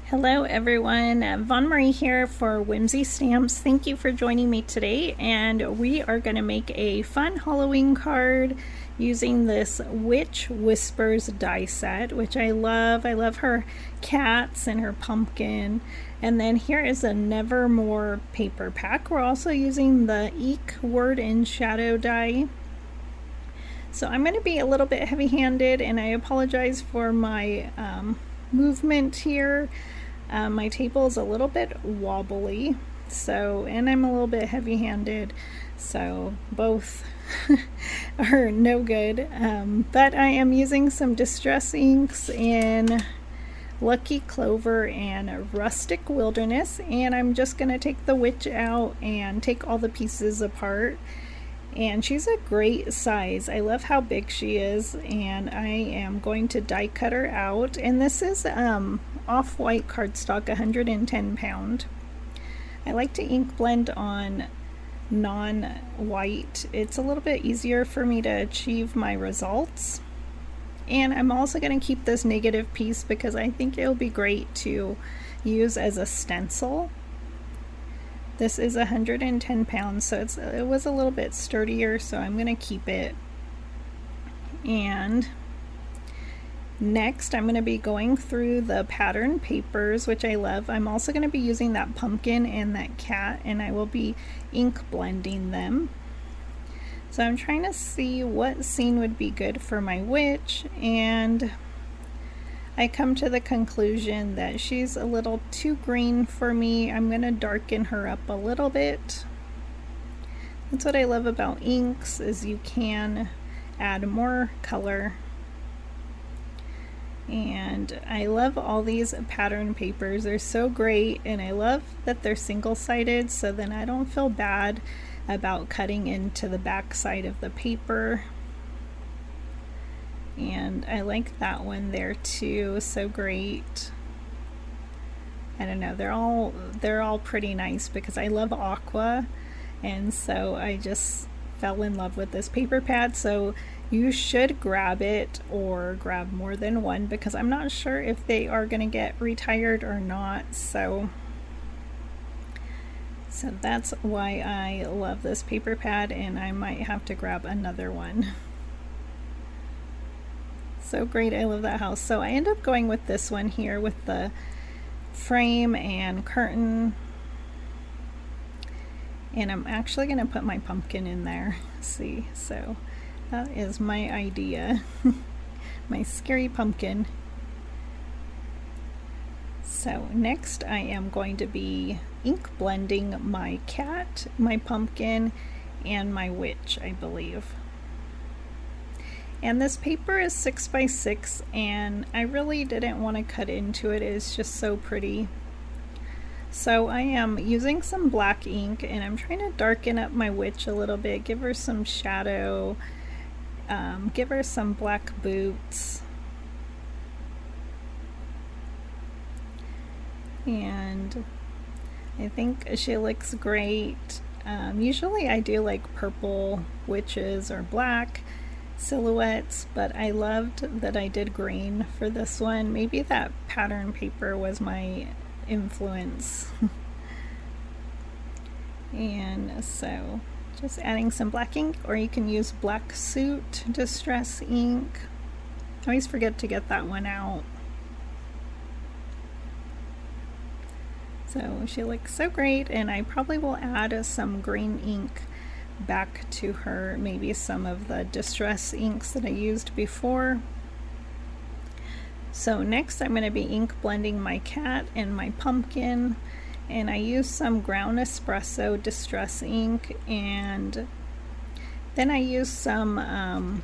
Hello everyone, Von Marie here for Whimsy Stamps. Thank you for joining me today, and we are going to make a fun Halloween card using this Witch Whispers die set, which I love. I love her cats and her pumpkin. And then here is a Nevermore paper pack. We're also using the EEK word in shadow die. So I'm going to be a little bit heavy-handed, and I apologize for my movement here. My table is a little bit wobbly, and I'm a little bit heavy-handed, so both are no good. But I am using some distress inks in Lucky Clover and Rustic Wilderness, and I'm just going to take the witch out and take all the pieces apart. And she's a great size. I love how big she is, and I am going to die cut her out. And this is off-white cardstock, 110 pound. I like to ink blend on non-white. It's a little bit easier for me to achieve my results. And I'm also going to keep this negative piece because I think it'll be great to use as a stencil. This is 110 pounds, so it was a little bit sturdier, so I'm going to keep it. And next, I'm going to be going through the pattern papers, which I love. I'm also going to be using that pumpkin and that cat, and I will be ink blending them. So I'm trying to see what scene would be good for my witch, and I come to the conclusion that she's a little too green for me. I'm going to darken her up a little bit. That's what I love about inks, is you can add more color. And I love all these pattern papers. They're so great, and I love that they're single-sided, so then I don't feel bad about cutting into the back side of the paper. And I like that one there too, so great. I don't know, they're all pretty nice because I love aqua, and so I just fell in love with this paper pad. So you should grab it or grab more than one, because I'm not sure if they are going to get retired or not. So that's why I love this paper pad, and I might have to grab another one. So great, I love that house. So I end up going with this one here with the frame and curtain. And I'm actually going to put my pumpkin in there. See, so that is my idea. My scary pumpkin. So next I am going to be ink blending my cat, my pumpkin, and my witch, I believe. And this paper is 6x6, and I really didn't want to cut into it. It's just so pretty. So I am using some black ink, and I'm trying to darken up my witch a little bit, give her some shadow, give her some black boots. And I think she looks great. Usually I do like purple witches or black silhouettes, but I loved that I did green for this one. Maybe that pattern paper was my influence. And so just adding some black ink, or you can use Black Suit Distress ink. I always forget to get that one out. So she looks so great, and I probably will add some green ink back to her, maybe some of the distress inks that I used before. So next I'm going to be ink blending my cat and my pumpkin, and I use some ground espresso distress ink, and then I use some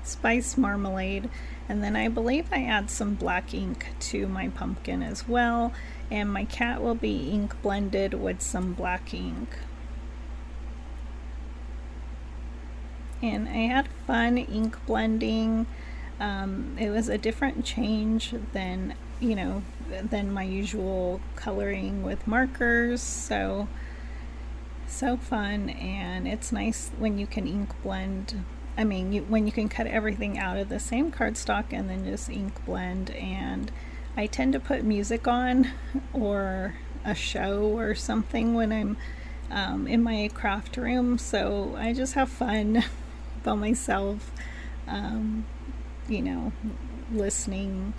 spice marmalade, and then I believe I add some black ink to my pumpkin as well, and my cat will be ink blended with some black ink. And I had fun ink blending. It was a different change than my usual coloring with markers, so fun. And it's nice when you can ink blend, when you can cut everything out of the same cardstock and then just ink blend. And I tend to put music on or a show or something when I'm in my craft room, so I just have fun by myself, you know, listening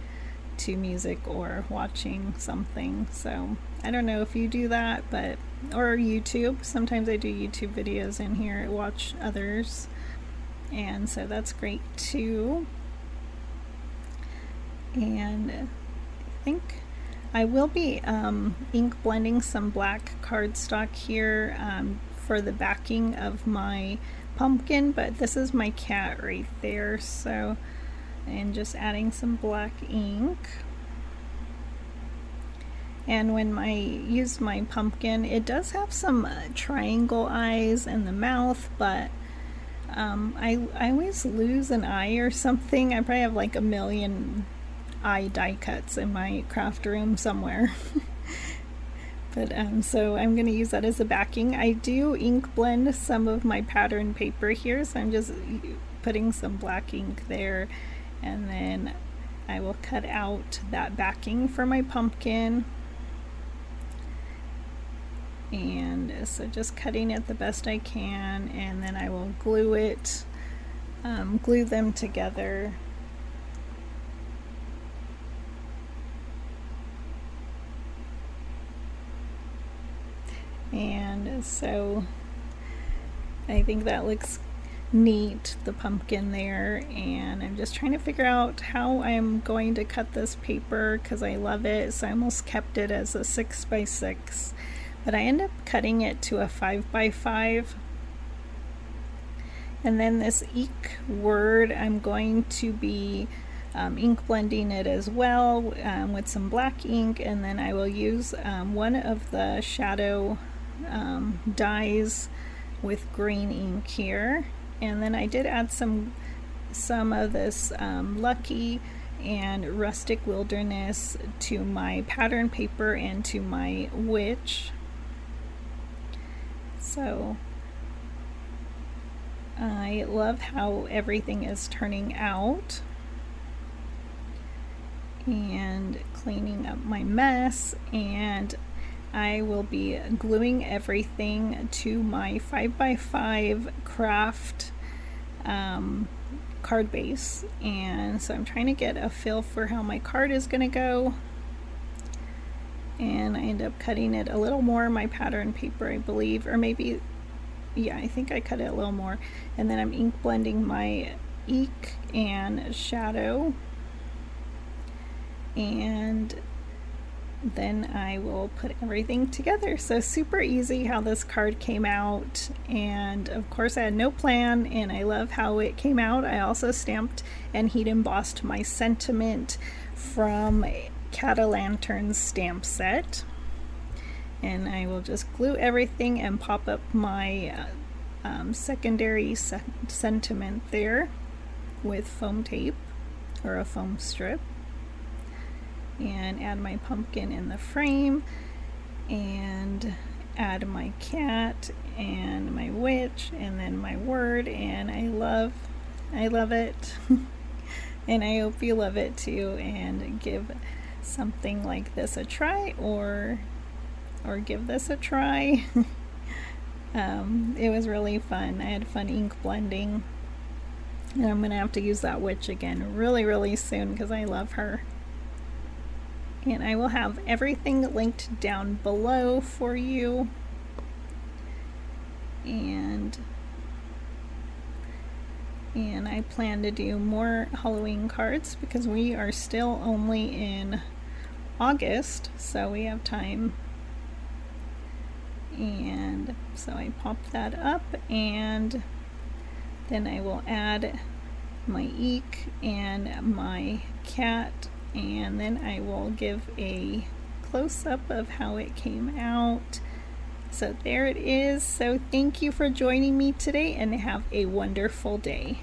to music or watching something. So I don't know if you do that, but or YouTube. Sometimes I do YouTube videos in here, watch others, and so that's great too. And I think I will be ink blending some black cardstock here for the backing of my pumpkin, but this is my cat right there, so, and just adding some black ink. And when I use my pumpkin, it does have some triangle eyes in the mouth, but I always lose an eye or something. I probably have like a million eye die cuts in my craft room somewhere. But so I'm going to use that as a backing. I do ink blend some of my pattern paper here, so I'm just putting some black ink there, and then I will cut out that backing for my pumpkin. And so just cutting it the best I can, and then I will glue it, glue them together. And so I think that looks neat, the pumpkin there, and I'm just trying to figure out how I'm going to cut this paper because I love it. So I almost kept it as a 6x6, but I end up cutting it to a 5x5. And then this EEK word, I'm going to be ink blending it as well with some black ink, and then I will use one of the shadow dyes with green ink here. And then I did add some of this Lucky and Rustic Wilderness to my pattern paper and to my witch. So I love how everything is turning out, and cleaning up my mess, and I will be gluing everything to my 5x5 craft card base. And so I'm trying to get a feel for how my card is going to go, and I end up cutting it a little more, my pattern paper I believe, or maybe, yeah, I think I cut it a little more. And then I'm ink blending my EEK and shadow, and then I will put everything together. So super easy how this card came out, and of course I had no plan, and I love how it came out. I also stamped and heat embossed my sentiment from Cat-O-Lantern's stamp set, and I will just glue everything and pop up my secondary sentiment there with foam tape or a foam strip, and add my pumpkin in the frame, and add my cat and my witch, and then my word, and I love it. And I hope you love it too, and give something like this a try, or give this a try. It was really fun. I had fun ink blending, and I'm gonna have to use that witch again really soon because I love her. And I will have everything linked down below for you. And I plan to do more Halloween cards because we are still only in August, so we have time. And so I pop that up, and then I will add my EEK and my cat, and then I will give a close-up of how it came out. So there it is. So thank you for joining me today, and have a wonderful day.